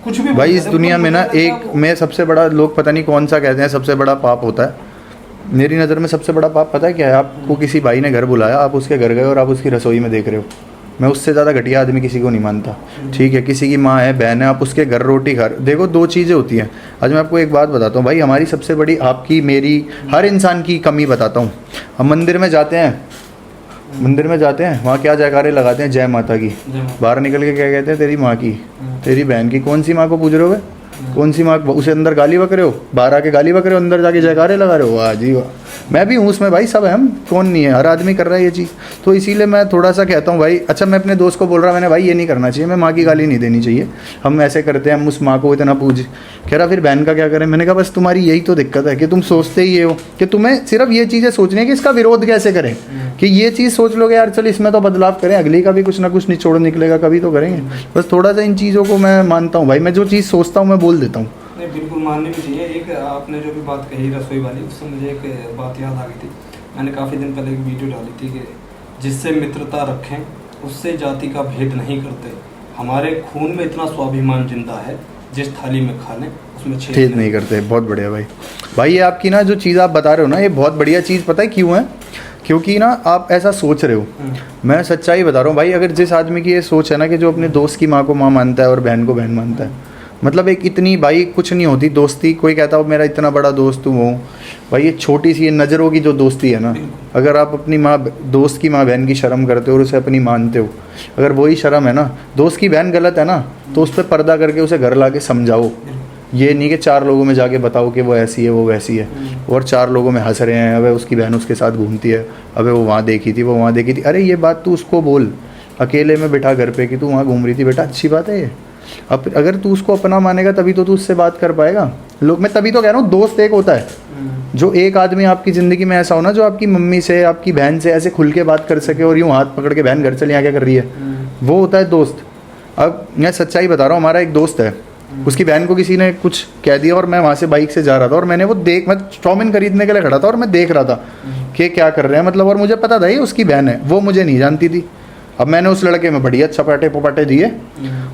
कुछ भी भाई इस दुनिया में ना एक में सबसे बड़ा, लोग पता नहीं कौन सा कहते हैं सबसे बड़ा पाप होता है। मेरी नज़र में सबसे बड़ा पाप पता है क्या है? आपको किसी भाई ने घर बुलाया, आप उसके घर गए और आप उसकी रसोई में देख रहे हो। मैं उससे ज़्यादा घटिया आदमी किसी को नहीं मानता, ठीक है। किसी की माँ है, बहन है, आप उसके घर रोटी खा, देखो दो चीज़ें होती हैं। आज मैं आपको एक बात बताता हूँ भाई, हमारी सबसे बड़ी, आपकी मेरी, हर इंसान की कमी बताता हूँ। हम मंदिर में जाते हैं, वहाँ क्या जयकारे लगाते हैं? जय माता की। बाहर निकल के क्या कहते हैं? तेरी माँ की, तेरी बहन की। कौन सी माँ को पूछ रहे हो? कौन सी माँ? उसे अंदर गाली बक रहे हो, बाहर आके गाली बक रहे हो, अंदर जाके जयकारे लगा रहे हो। वाह जी वाह, मैं भी हूँ उसमें भाई, सब है, हम कौन नहीं है, हर आदमी कर रहा है ये चीज़। तो इसीलिए मैं थोड़ा सा कहता हूँ भाई, अच्छा मैं अपने दोस्त को बोल रहा, मैंने भाई ये नहीं करना चाहिए, मैं माँ की गाली नहीं देनी चाहिए, हम ऐसे करते हैं, हम उस माँ को इतना पूज। कह रहा फिर बहन का क्या करें? मैंने कहा बस तुम्हारी यही तो दिक्कत है कि तुम सोचते ही ये हो कि तुम्हें सिर्फ ये चीज़ें सोचनी है कि इसका विरोध कैसे करें, कि ये चीज़ सोच लोगे यार चल इसमें तो बदलाव करें, अगली का भी कुछ ना कुछ निचोड़ निकलेगा, कभी तो करेंगे। बस थोड़ा सा इन चीज़ों को मैं मानता हूँ भाई, मैं जो चीज़ सोचता हूँ मैं बोल देता हूँ। नहीं बिल्कुल माननी भी चाहिए। एक आपने जो भी बात कही रसोई वाली, उससे मुझे एक बात याद आ गई थी। मैंने काफ़ी दिन पहले एक वीडियो डाली थी कि जिससे मित्रता रखें उससे जाति का भेद नहीं करते, हमारे खून में इतना स्वाभिमान जिंदा है, जिस थाली में खा लें उसमें छेद नहीं करते। बहुत बढ़िया भाई ये आपकी ना जो चीज़ आप बता रहे हो ना, ये बहुत बढ़िया चीज़, पता है क्यों है? क्योंकि ना आप ऐसा सोच रहे हो। मैं सच्चाई बता रहा हूँ भाई, अगर जिस आदमी की ये सोच है ना कि जो अपने दोस्त की माँ को माँ मानता है और बहन को बहन मानता है, मतलब एक इतनी भाई कुछ नहीं होती दोस्ती। कोई कहता हो मेरा इतना बड़ा दोस्त हूँ, भाई ये छोटी सी नज़रों की जो दोस्ती है ना, अगर आप अपनी माँ दोस्त की माँ बहन की शर्म करते हो और उसे अपनी मानते हो, अगर वही शर्म है ना, दोस्त की बहन गलत है ना तो उस पर पर्दा करके उसे घर ला के समझाओ। ये नहीं कि चार लोगों में जाके बताओ कि वो ऐसी है वो वैसी है, और चार लोगों में हंस रहे हैं, अबे उसकी बहन उसके साथ घूमती है, अबे वो वहाँ देखी थी, वो वहाँ देखी थी। अरे ये बात तू उसको बोल अकेले में बिठा घर पे कि तू वहाँ घूम रही थी बेटा, अच्छी बात है ये। अब अगर तू उसको अपना मानेगा तभी तो तू उससे बात कर पाएगा। लोग, मैं तभी तो कह रहा हूँ दोस्त एक होता है, जो एक आदमी आपकी ज़िंदगी में ऐसा हो ना, जो आपकी मम्मी से आपकी बहन से ऐसे खुल के बात कर सके और यूँ हाथ पकड़ के बहन घर चले यहाँ क्या कर रही है, वो होता है दोस्त। अब मैं सच्चाई बता रहा हूँ, हमारा एक दोस्त है, उसकी बहन को किसी ने कुछ कह दिया और मैं वहाँ से बाइक से जा रहा था और मैंने वो मैं चाउमीन खरीदने के लिए खड़ा था और मैं देख रहा था कि क्या कर रहे हैं मतलब, और मुझे पता था ये उसकी बहन है, वो मुझे नहीं जानती थी। अब मैंने उस लड़के में बढ़िया चपाटे पपाटे दिए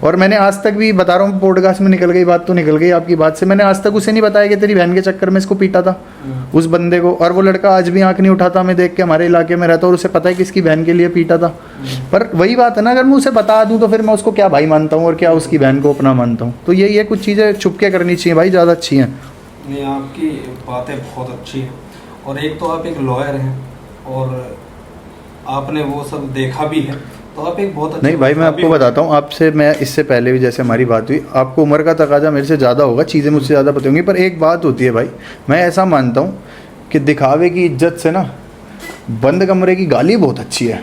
और मैंने आज तक भी बता रहा हूँ, पॉडकास्ट में निकल गई बात तो निकल गई आपकी बात से, मैंने आज तक उसे नहीं बताया कि तेरी बहन के चक्कर में इसको पीटा था उस बंदे को। और वो लड़का आज भी आंख नहीं उठाता, मैं देख के, हमारे इलाके में रहता और उसे पता है कि इसकी बहन के लिए पीटा था। पर वही बात है ना, अगर मैं उसे बता दूँ तो फिर मैं उसको क्या भाई मानता हूँ और क्या उसकी बहन को अपना मानता हूँ। तो यही है, कुछ चीज़ें छुप के करनी चाहिए भाई, ज़्यादा अच्छी हैं। नहीं, आपकी बातें बहुत अच्छी हैं। और एक तो आप एक लॉयर हैं और आपने वो सब देखा भी है, तो आप एक बहुत नहीं भाई, मैं आपको बताता हूँ, आपसे मैं इससे पहले भी जैसे हमारी बात हुई, आपको उम्र का तकाजा मेरे से ज़्यादा होगा, चीज़ें मुझसे ज़्यादा पता होंगी, पर एक बात होती है भाई, मैं ऐसा मानता हूँ कि दिखावे की इज्जत से ना बंद कमरे की गाली बहुत अच्छी है।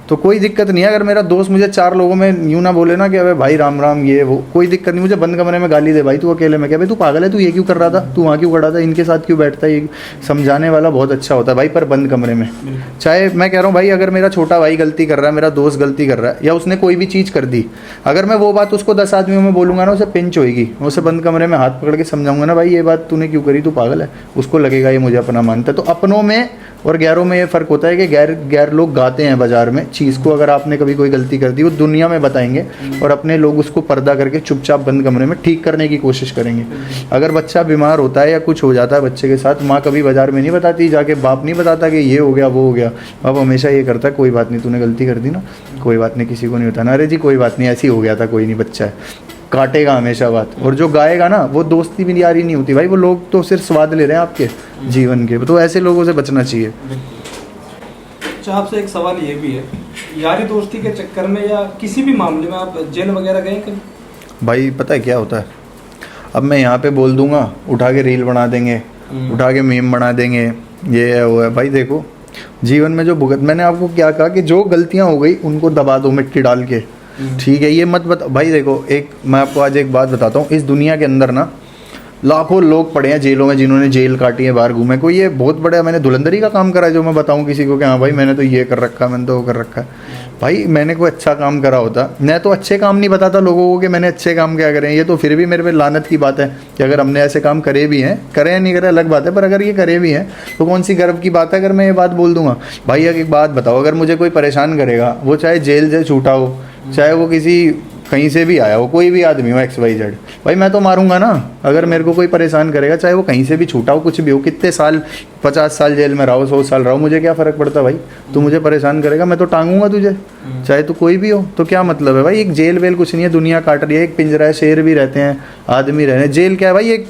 तो कोई दिक्कत नहीं है अगर मेरा दोस्त मुझे 4 लोगों में यूँ ना बोले ना कि अबे भाई राम राम ये वो, कोई दिक्कत नहीं, मुझे बंद कमरे में गाली दे भाई, तू अकेले में, क्या भाई तू पागल है, तू ये क्यों कर रहा था, तू वहाँ क्यों खड़ा था, इनके साथ क्यों बैठता है, ये समझाने वाला बहुत अच्छा होता है भाई, पर बंद कमरे में। चाहे मैं कह रहा हूँ भाई, अगर मेरा छोटा भाई गलती कर रहा है, मेरा दोस्त गलती कर रहा है, या उसने कोई भी चीज़ कर दी, अगर मैं वो बात उसको 10 आदमियों में बोलूँगा ना, उसे पिंच होगी, मैं उसे बंद कमरे में हाथ पकड़ के समझाऊंगा ना, भाई ये बात तूने क्यों करी, तू पागल है, उसको लगेगा ये मुझे अपना मानता है। तो अपनों में और गैरों में ये फ़र्क होता है कि गैर लोग गाते हैं बाजार में चीज़ को, अगर आपने कभी कोई गलती कर दी वो दुनिया में बताएंगे, और अपने लोग उसको पर्दा करके चुपचाप बंद कमरे में ठीक करने की कोशिश करेंगे। अगर बच्चा बीमार होता है या कुछ हो जाता है बच्चे के साथ, माँ कभी बाजार में नहीं बताती, जाके बाप नहीं बताता कि ये हो गया वो हो गया, बाप हमेशा ये करता है, कोई बात नहीं तूने गलती कर दी ना, कोई बात नहीं, किसी को नहीं बताना, अरे जी कोई बात नहीं ऐसे ही हो गया था, कोई नहीं, बच्चा है, काटेगा हमेशा बात। और जो गाएगा ना वो दोस्ती भी यारी नहीं होती भाई, वो लोग तो सिर्फ स्वाद ले रहे हैं आपके जीवन के, तो ऐसे लोगों से बचना चाहिए। अच्छा, आपसे एक सवाल ये भी है, यारी दोस्ती के चक्कर में या किसी भी मामले में आप जेल वगैरह गए कभी? भाई पता है क्या होता है, अब मैं यहाँ पे बोल दूंगा, उठा के रील बना देंगे, उठा के मीम बना देंगे, ये है वो है। भाई देखो जीवन में जो भुगत, मैंने आपको क्या कहा कि जो गलतियाँ हो गई उनको दबा दो मिट्टी डाल के, ठीक है, ये मत बता भाई। देखो एक मैं आपको आज एक बात बताता हूँ, इस दुनिया के अंदर ना लाखों लोग पड़े हैं जेलों में, जिन्होंने जेल काटी है, बाहर घूमे, कोई ये बहुत बड़ा मैंने धुलंधरी का काम करा है जो मैं बताऊं किसी को कि हाँ भाई मैंने तो ये कर रखा है, मैंने तो वो कर रखा है। भाई मैंने कोई अच्छा काम करा होता, मैं तो अच्छे काम नहीं बताता लोगों को कि मैंने अच्छे काम क्या करे हैं, ये तो फिर भी मेरे पे लानत की बात है कि अगर हमने ऐसे काम करे भी हैं, करे नहीं करे अलग बात है, पर अगर ये करे भी हैं तो कौन सी गर्व की बात है अगर मैं ये बात बोल दूंगा। भाई एक बात बताओ, अगर मुझे कोई परेशान करेगा, वो चाहे जेल से छूटा हो, चाहे वो किसी कहीं से भी आया हो, कोई भी आदमी हो XYZ, भाई मैं तो मारूंगा ना। अगर मेरे को कोई परेशान करेगा, चाहे वो कहीं से भी छूटा हो, कुछ भी हो, कितने साल 50 साल जेल में रहो, 100 साल रहो, मुझे क्या फ़र्क पड़ता भाई। तू मुझे परेशान करेगा मैं तो टांगूंगा तुझे, चाहे तू कोई भी हो। तो क्या मतलब है भाई, एक जेल वेल कुछ नहीं है, दुनिया काट रही है, एक पिंजरा है, शेर भी रहते हैं, आदमी रहते हैं, जेल क्या है भाई, एक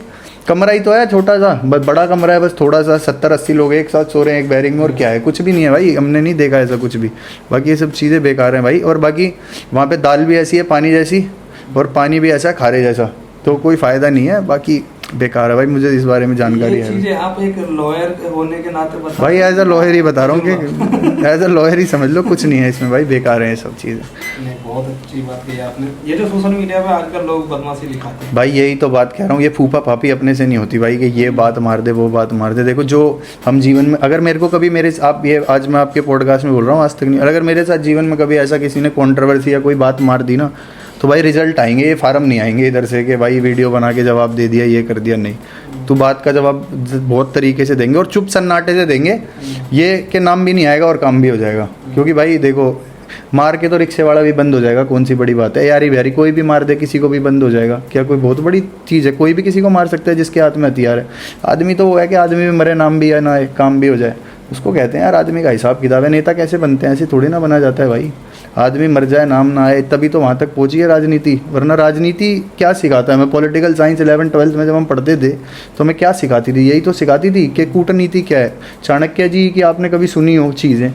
कमरा ही तो है छोटा सा, बड़ा कमरा है बस, थोड़ा सा 70-80 लोग एक साथ सो रहे हैं एक बैरिंग में, और क्या है, कुछ भी नहीं है भाई, हमने नहीं देखा ऐसा कुछ भी। बाकी ये सब चीज़ें बेकार हैं भाई। और बाकी वहाँ पे दाल भी ऐसी है पानी जैसी, और पानी भी ऐसा खारे जैसा, तो कोई फ़ायदा नहीं है, बाकी बेकार है भाई। मुझे इस बारे में जानकारी है। आप एक लॉयर होने के नाते बता भाई, एज अ लॉयर ही बता रहा हूँ कि एज अ लॉयर ही समझ लो, कुछ नहीं है इसमें भाई, बेकार है ये सब चीज़ें। नहीं, बहुत अच्छी बात कही आपने। ये जो सोशल मीडिया पे आजकल लोग बदमाशी दिखाते हैं भाई, यही तो बात कह रहा हूँ, ये फूफा फापी अपने से नहीं होती भाई कि ये बात मार दे वो बात मार दे। देखो जो हम जीवन में, अगर मेरे को कभी मेरे आप ये आज मैं आपके पॉडकास्ट में बोल रहा हूँ, आज तक नहीं, अगर मेरे साथ जीवन में कभी ऐसा किसी ने कॉन्ट्रोवर्सी या कोई बात मार दी ना, तो भाई रिजल्ट आएंगे, ये फार्म नहीं आएंगे इधर से कि भाई वीडियो बना के जवाब दे दिया, ये कर दिया, नहीं। तो बात का जवाब बहुत तरीके से देंगे और चुप सन्नाटे से देंगे, ये के नाम भी नहीं आएगा और काम भी हो जाएगा। क्योंकि भाई देखो, मार के तो रिक्शे वाला भी बंद हो जाएगा, कौन सी बड़ी बात है, यारी बिहारी कोई भी मार दे किसी को भी बंद हो जाएगा, क्या कोई बहुत बड़ी चीज़ है, कोई भी किसी को मार सकता है जिसके हाथ में हथियार है। आदमी तो वो है कि आदमी भी मरे, नाम भी है ना, काम भी हो जाए, उसको कहते हैं यार आदमी का हिसाब किताब है। नेता कैसे बनते हैं, ऐसे थोड़ी ना बना जाता है भाई, आदमी मर जाए नाम ना आए तभी तो वहाँ तक पहुँची है राजनीति, वरना राजनीति क्या सिखाता है। मैं पॉलिटिकल साइंस 11th-12th में जब हम पढ़ते थे तो हमें क्या सिखाती थी, यही तो सिखाती थी कि कूटनीति क्या है, चाणक्य जी की आपने कभी सुनी हो चीज़ें,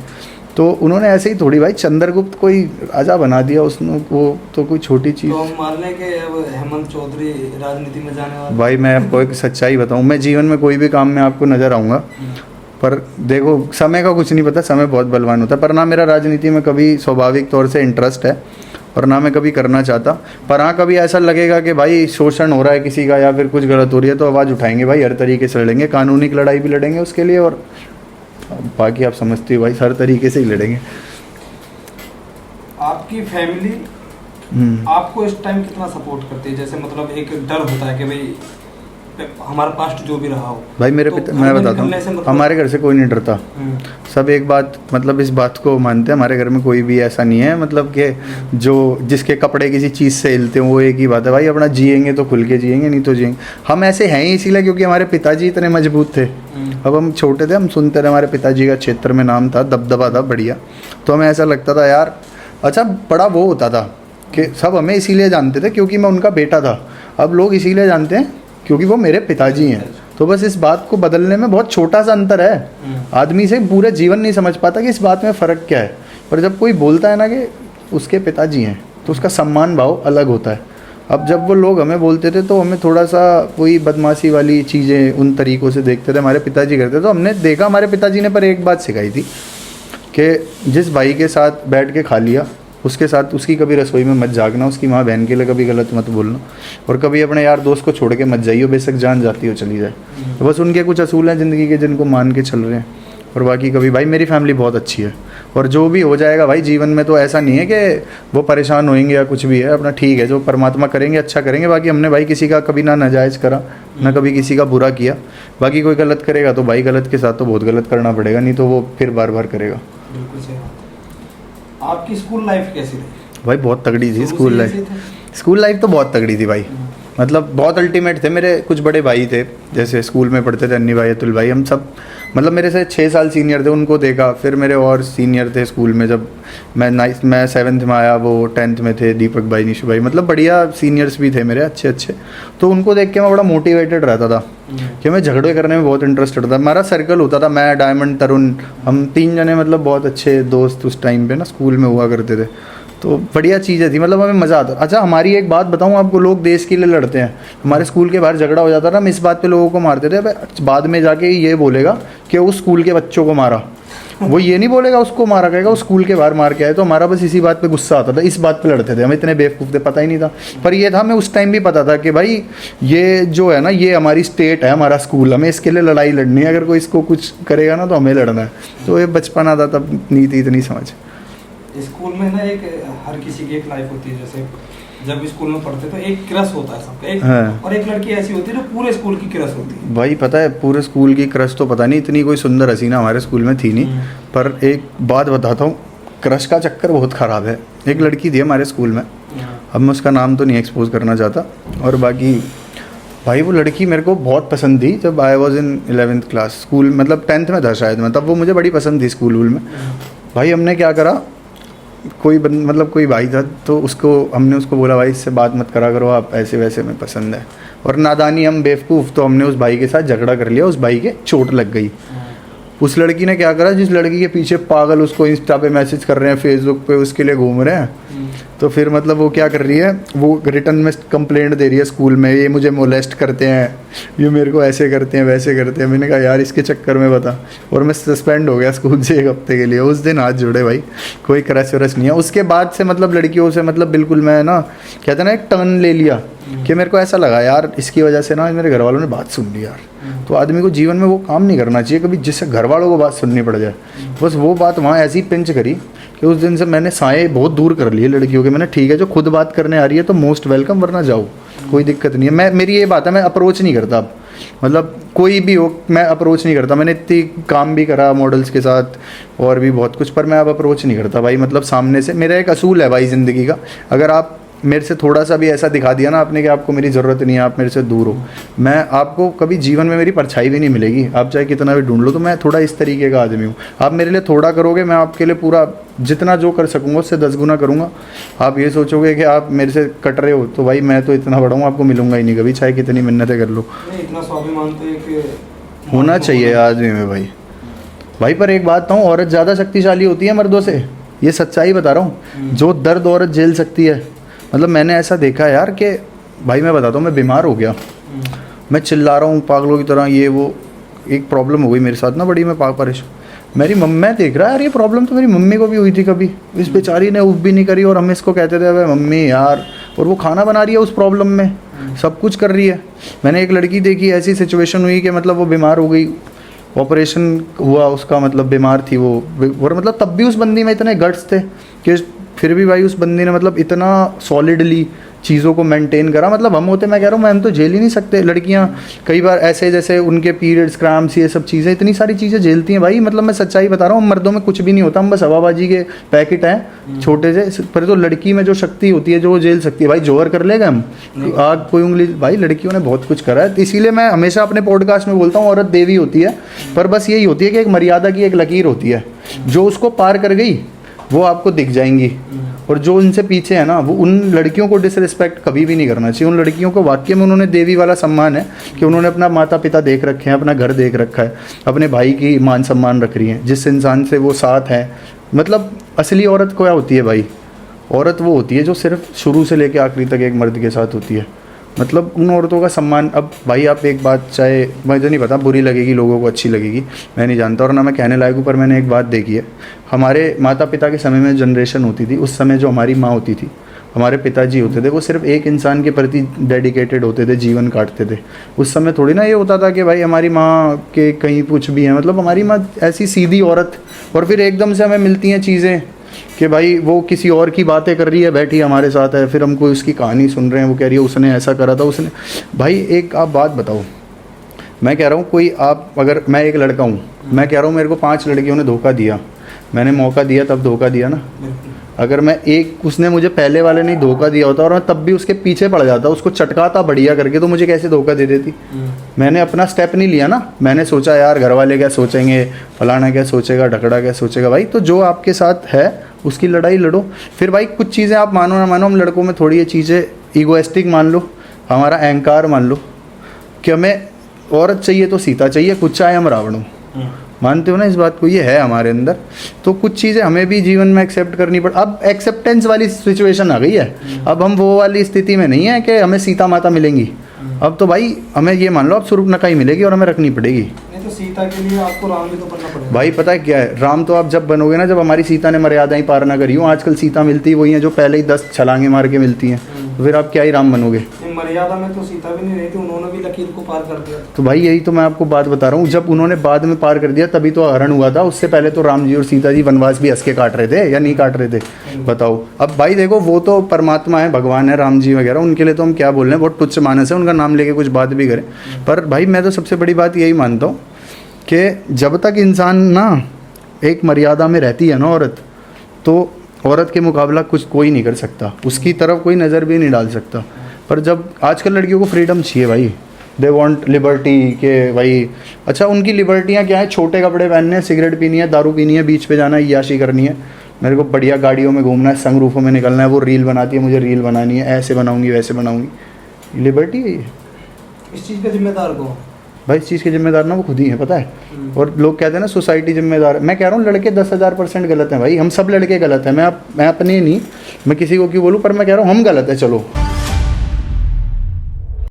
तो उन्होंने ऐसे ही थोड़ी भाई चंद्रगुप्त कोई राजा बना दिया उसने, वो तो कोई छोटी चीज़। तो हम मान लें कि अब हेमंत चौधरी राजनीति में जाने वाले। भाई मैं आपको एक सच्चाई बताऊँ, मैं जीवन में कोई भी काम में आपको नज़र आऊँगा, पर देखो समय का कुछ नहीं पता, समय बहुत बलवान होता है। पर ना मेरा राजनीति में कभी स्वाभाविक तौर से इंटरेस्ट है और ना मैं कभी करना चाहता। पर हाँ, कभी ऐसा लगेगा कि भाई शोषण हो रहा है किसी का या फिर कुछ गलत हो रही है तो आवाज़ उठाएंगे भाई, हर तरीके से लड़ेंगे, कानूनी लड़ाई भी लड़ेंगे उसके लिए, और बाकी आप समझते हो भाई हर तरीके से ही लड़ेंगे। आपकी फैमिली आपको इस टाइम कितना सपोर्ट करती है? जैसे मतलब एक डर होता है कि भाई हमारा पास्ट जो भी रहा हो। भाई मेरे तो पिता, घर मैं में बताता निकलने से हूँ, मतलब- हमारे घर से कोई नहीं डरता। सब एक बात, मतलब इस बात को मानते हैं, हमारे घर में कोई भी ऐसा नहीं है मतलब कि जो जिसके कपड़े किसी चीज़ से हिलते हो, वो एक ही बात है भाई, अपना जिएंगे तो खुल के जिएंगे, नहीं तो जिएंगे। हम ऐसे हैं ही इसीलिए क्योंकि हमारे पिताजी इतने मजबूत थे। अब हम छोटे थे, हम सुनते थे, हमारे पिताजी का क्षेत्र में नाम था, दबदबा था बढ़िया। तो हमें ऐसा लगता था यार, अच्छा बड़ा वो होता था कि सब हमें इसीलिए जानते थे क्योंकि मैं उनका बेटा था। अब लोग इसीलिए जानते हैं क्योंकि वो मेरे पिताजी हैं। तो बस इस बात को बदलने में बहुत छोटा सा अंतर है। आदमी से पूरे जीवन नहीं समझ पाता कि इस बात में फ़र्क क्या है, पर जब कोई बोलता है ना कि उसके पिताजी हैं तो उसका सम्मान भाव अलग होता है। अब जब वो लोग हमें बोलते थे तो हमें थोड़ा सा वही बदमाशी वाली चीज़ें उन तरीक़ों से देखते थे, हमारे पिताजी करते। तो हमने देखा हमारे पिताजी ने पर एक बात सिखाई थी कि जिस भाई के साथ बैठ के खा लिया उसके साथ उसकी कभी रसोई में मत जागना, उसकी माँ बहन के लिए कभी गलत मत बोलना, और कभी अपने यार दोस्त को छोड़ के मत जाइए, बेशक जान जाती हो चली जाए। तो बस उनके कुछ असूल हैं ज़िंदगी के जिनको मान के चल रहे हैं। और बाकी कभी भाई मेरी फैमिली बहुत अच्छी है, और जो भी हो जाएगा भाई जीवन में तो ऐसा नहीं है कि वो परेशान होएंगे या कुछ भी है, अपना ठीक है, जो परमात्मा करेंगे अच्छा करेंगे। बाकी हमने भाई किसी का कभी ना नाजायज़ करा, ना कभी किसी का बुरा किया। बाकी कोई गलत करेगा तो भाई गलत के साथ तो बहुत गलत करना पड़ेगा, नहीं तो वो फिर बार बार करेगा। बिल्कुल सही बात। आपकी स्कूल लाइफ कैसी रही? भाई बहुत तगड़ी थी शुरू स्कूल से लाइफ। ऐसे थे? स्कूल लाइफ तो बहुत तगड़ी थी भाई, मतलब बहुत अल्टीमेट थे। मेरे कुछ बड़े भाई थे, जैसे स्कूल में पढ़ते थे, अन्नी भाई, अतुल भाई, हम सब मतलब मेरे से 6 साल सीनियर थे, उनको देखा। फिर मेरे और सीनियर थे स्कूल में, जब मैं 7th में आया, वो 10th में थे, दीपक भाई, निशु भाई, मतलब बढ़िया सीनियर्स भी थे मेरे अच्छे अच्छे। तो उनको देख के मैं बड़ा मोटिवेटेड रहता था कि मैं झगड़े करने में बहुत इंटरेस्टेड था। हमारा सर्कल होता था, मैं, डायमंड, तरुण, हम 3 जने मतलब बहुत अच्छे दोस्त उस टाइम पे ना स्कूल में हुआ करते थे। तो बढ़िया चीज़ें थी, मतलब हमें मज़ा आता। अच्छा हमारी एक बात बताऊँ आपको, लोग देश के लिए लड़ते हैं, हमारे स्कूल के बाहर झगड़ा हो जाता था, हम इस बात पे लोगों को मारते थे, बाद में जाके ये बोलेगा कि उस स्कूल के बच्चों को मारा, वो ये नहीं बोलेगा उसको मारा, कहेगा उस स्कूल के बाहर मार के आए। तो हमारा बस इसी बात पे गुस्सा आता था, इस बात पे लड़ते थे। हम इतने बेवकूफ़ थे, पता ही नहीं था। पर ये था, हमें उस टाइम भी पता था कि भाई ये जो है ना, ये हमारी स्टेट है, हमारा स्कूल, हमें इसके लिए लड़ाई लड़नी है। अगर कोई इसको कुछ करेगा ना तो हमें लड़ना है। तो ये बचपन आता, तब नहीं थी इतनी समझ। स्कूल में ना एक हर किसी की एक लाइफ होती है, जैसे जब स्कूल में पढ़ते तो एक क्रश होता है सबका, एक हाँ। और एक लड़की ऐसी होती है जो पूरे स्कूल की क्रश होती है। भाई पता है, पूरे स्कूल की क्रश तो पता नहीं, इतनी कोई सुंदर हसीना हमारे स्कूल में थी नहीं। पर एक बात बताता हूँ, क्रश का चक्कर बहुत ख़राब है। एक लड़की थी हमारे स्कूल में, अब मैं उसका नाम तो नहीं एक्सपोज करना चाहता। और बाकी भाई वो लड़की मेरे को बहुत पसंद थी जब I was in 11th class, school मतलब 10th में था शायद मैं, तब वो मुझे बड़ी पसंद थी स्कूल में। भाई हमने क्या करा, मतलब कोई भाई था तो उसको हमने उसको बोला भाई इससे बात मत करा करो आप, ऐसे वैसे में पसंद है। और नादानी, हम बेवकूफ़, तो हमने उस भाई के साथ झगड़ा कर लिया, उस भाई के चोट लग गई। उस लड़की ने क्या करा, जिस लड़की के पीछे पागल उसको इंस्टा पे मैसेज कर रहे हैं, फेसबुक पे उसके लिए घूम रहे हैं, तो फिर मतलब वो क्या कर रही है, वो रिटर्न में कंप्लेंट दे रही है स्कूल में, ये मुझे मोलेस्ट करते हैं, ये मेरे को ऐसे करते हैं, वैसे करते हैं। मैंने कहा यार इसके चक्कर में बता, और मैं सस्पेंड हो गया स्कूल से 1 हफ्ते के लिए। उस दिन हाथ जुड़े भाई, कोई क्रश वरश नहीं है। उसके बाद से मतलब लड़कियों से मतलब बिल्कुल, मैं ना कहते ना एक टर्न ले लिया कि मेरे को ऐसा लगा यार इसकी वजह से ना मेरे घर वालों ने बात सुन ली यार। तो आदमी को जीवन में वो काम नहीं करना चाहिए कभी जिससे घर वालों को बात सुननी पड़ जाए। बस वो बात वहाँ ऐसी पिंच करी कि उस दिन से मैंने साए बहुत दूर कर लिए लड़कियों के। मैंने ठीक है, जो खुद बात करने आ रही है तो मोस्ट वेलकम, वरना जाओ, कोई दिक्कत नहीं है। मेरी ये बात है, मैं अप्रोच नहीं करता अब, मतलब कोई भी हो मैं अप्रोच नहीं करता। मैंने इतनी काम भी करा मॉडल्स के साथ और भी बहुत कुछ, पर मैं अब अप्रोच नहीं करता भाई। मतलब सामने से, मेरा एक असूल है भाई ज़िंदगी का, अगर आप मेरे से थोड़ा सा भी ऐसा दिखा दिया ना आपने कि आपको मेरी ज़रूरत नहीं है, आप मेरे से दूर हो, मैं आपको कभी जीवन में मेरी परछाई भी नहीं मिलेगी। आप चाहे कितना भी ढूंढ लो, तो मैं थोड़ा इस तरीके का आदमी हूँ। आप मेरे लिए थोड़ा करोगे, मैं आपके लिए पूरा जितना जो कर सकूँगा उससे 10 गुना करूँगा। आप ये सोचोगे कि आप मेरे से कट रहे हो, तो भाई मैं तो इतना बड़ा हूँ, आपको मिलूंगा ही नहीं कभी, चाहे कितनी मिन्नतें कर लो। इतना स्वाभिमान तो एक होना चाहिए आदमी में भाई। पर एक बात कहूँ, औरत ज़्यादा शक्तिशाली होती है मर्दों से, ये सच्चाई बता रहा हूँ। जो दर्द औरत झेल सकती है, मतलब मैंने ऐसा देखा यार कि भाई मैं बताता हूँ, मैं बीमार हो गया, मैं चिल्ला रहा हूँ पागलों की तरह, ये वो, एक प्रॉब्लम हो गई मेरे साथ ना बड़ी, मैं परेशान। मेरी मम्मी देख रहा है यार, ये प्रॉब्लम तो मेरी मम्मी को भी हुई थी कभी, इस बेचारी ने उफ भी नहीं करी, और हम इसको कहते थे भाई मम्मी यार, और वो खाना बना रही है उस प्रॉब्लम में, सब कुछ कर रही है। मैंने एक लड़की देखी, ऐसी सिचुएशन हुई कि मतलब वो बीमार हो गई, ऑपरेशन हुआ उसका, मतलब बीमार थी वो, और मतलब तब भी उस बंदी में इतने गट्स थे कि फिर भी भाई उस बंदे ने मतलब इतना सॉलिडली चीज़ों को मेंटेन करा। मतलब हम होते, मैं कह रहा हूँ, हम तो झेल ही नहीं सकते। लड़कियाँ कई बार ऐसे, जैसे उनके पीरियड्स, क्रैम्प्स, ये सब चीज़ें, इतनी सारी चीज़ें झेलती हैं भाई। मतलब मैं सच्चाई बता रहा हूँ, मर्दों में कुछ भी नहीं होता, हम बस हवाबाजी के पैकेट हैं छोटे से। पर तो लड़की में जो शक्ति होती है, जो वो झेल सकती है भाई, जोहर कर लेगा हम आग कोई उंगली। भाई लड़कियों ने बहुत कुछ करा है, तो इसीलिए मैं हमेशा अपने पॉडकास्ट में बोलता हूँ, औरत देवी होती है, पर बस यही होती है कि एक मर्यादा की एक लकीर होती है, जो उसको पार कर गई वो आपको दिख जाएंगी। और जो उनसे पीछे है ना, वो उन लड़कियों को डिसरिस्पेक्ट कभी भी नहीं करना चाहिए। उन लड़कियों को वाकई में उन्होंने देवी वाला सम्मान है कि उन्होंने अपना माता पिता देख रखे हैं, अपना घर देख रखा है, अपने भाई की मान सम्मान रख रही हैं, जिस इंसान से वो साथ है। मतलब असली औरत क्या होती है भाई? औरत वो होती है जो सिर्फ शुरू से लेकर आखिरी तक एक मर्द के साथ होती है। मतलब उन औरतों का सम्मान। अब भाई आप एक बात, चाहे मुझे नहीं पता बुरी लगेगी लोगों को, अच्छी लगेगी, मैं नहीं जानता और ना मैं कहने लायक हूँ, पर मैंने एक बात देखी है। हमारे माता पिता के समय में जनरेशन होती थी, उस समय जो हमारी माँ होती थी, हमारे पिताजी होते थे, वो सिर्फ एक इंसान के प्रति डेडिकेटेड होते थे, जीवन काटते थे। उस समय थोड़ी ना ये होता था कि भाई हमारी माँ के कहीं कुछ भी है। मतलब हमारी माँ ऐसी सीधी औरत, और फिर एकदम से हमें मिलती हैं चीज़ें कि भाई वो किसी और की बातें कर रही है, बैठी हमारे साथ है, फिर हमको उसकी कहानी सुन रहे हैं, वो कह रही है उसने ऐसा करा था, उसने। भाई एक आप बात बताओ, मैं कह रहा हूँ कोई आप, अगर मैं एक लड़का हूँ, मैं कह रहा हूँ मेरे को 5 लड़कियों ने धोखा दिया, मैंने मौका दिया तब धोखा दिया ना। अगर मैं एक, उसने मुझे पहले वाले नहीं धोखा दिया होता और मैं तब भी उसके पीछे पड़ जाता, उसको चटकाता बढ़िया करके, तो मुझे कैसे धोखा दे देती? मैंने अपना स्टेप नहीं लिया ना। मैंने सोचा यार घर वाले क्या सोचेंगे, फलाना क्या सोचेगा, ढकड़ा क्या सोचेगा। भाई तो जो आपके साथ है उसकी लड़ाई लड़ो। फिर भाई कुछ चीज़ें आप मानो ना मानो, हम लड़कों में थोड़ी ये चीज़ें ईगोइस्टिक मान लो, हमारा अहंकार मान लो कि हमें औरत चाहिए तो सीता चाहिए, कुछ चाहे हम रावण हो। मानते हो ना इस बात को? ये है हमारे अंदर। तो कुछ चीज़ें हमें भी जीवन में एक्सेप्ट करनी पड़। अब एक्सेप्टेंस वाली सिचुएशन आ गई है, अब हम वो वाली स्थिति में नहीं है कि हमें सीता माता मिलेंगी। अब तो भाई हमें ये मान लो अब सूर्पनखा ही मिलेगी और हमें रखनी पड़ेगी। नहीं तो सीता के लिए आपको राम भी तो बनना पड़ेगा। भाई पता है क्या है, राम तो आप जब बनोगे ना, जब हमारी सीता ने मर्यादा ही पार ना करी हो। आजकल सीता मिलती वही है जो पहले ही 10 छलांगे मार के मिलती हैं, तो फिर आप क्या ही राम बनोगे? मर्यादा में तो सीता भी नहीं रही थी, उन्होंने भी लकीर को पार कर दिया। तो भाई यही तो मैं आपको बात बता रहा हूँ, जब उन्होंने बाद में पार कर दिया तभी तो हरण हुआ था। उससे पहले तो राम जी और सीता जी वनवास भी हंस के काट रहे थे या नहीं काट रहे थे? बताओ। अब भाई देखो, वो तो परमात्मा है, भगवान है, राम जी वगैरह, उनके लिए तो हम क्या बोल रहे हैं, बहुत तुच्छ मानस है, उनका नाम लेके कुछ बात भी करें। पर भाई मैं तो सबसे बड़ी बात यही मानता हूँ कि जब तक इंसान ना एक मर्यादा में रहती है ना औरत, तो औरत के मुकाबला कुछ कोई नहीं कर सकता, उसकी तरफ कोई नज़र भी नहीं डाल सकता। पर जब आजकल लड़कियों को फ्रीडम चाहिए भाई, दे वांट लिबर्टी के भाई। अच्छा उनकी लिबर्टियाँ क्या है? छोटे कपड़े पहनने हैं, सिगरेट पीनी है, दारू पीनी है, बीच पे जाना है, याशी करनी है, मेरे को बढ़िया गाड़ियों में घूमना है, संगरूफों में निकलना है। वो रील बनाती है, मुझे रील बनानी है, ऐसे बनाऊंगी वैसे बनाऊंगी। लिबर्टी है ये? इस चीज़ का जिम्मेदार कौन? भाई इस चीज़ के जिम्मेदार ना वो खुद ही है, पता है। और लोग कहते हैं ना सोसाइटी जिम्मेदार है। मैं कह रहा हूँ लड़के 10,000% गलत हैं भाई, हम सब लड़के गलत हैं। मैं अपने नहीं, मैं किसी को क्यों बोलूँ, पर मैं कह रहा हूँ हम गलत है। चलो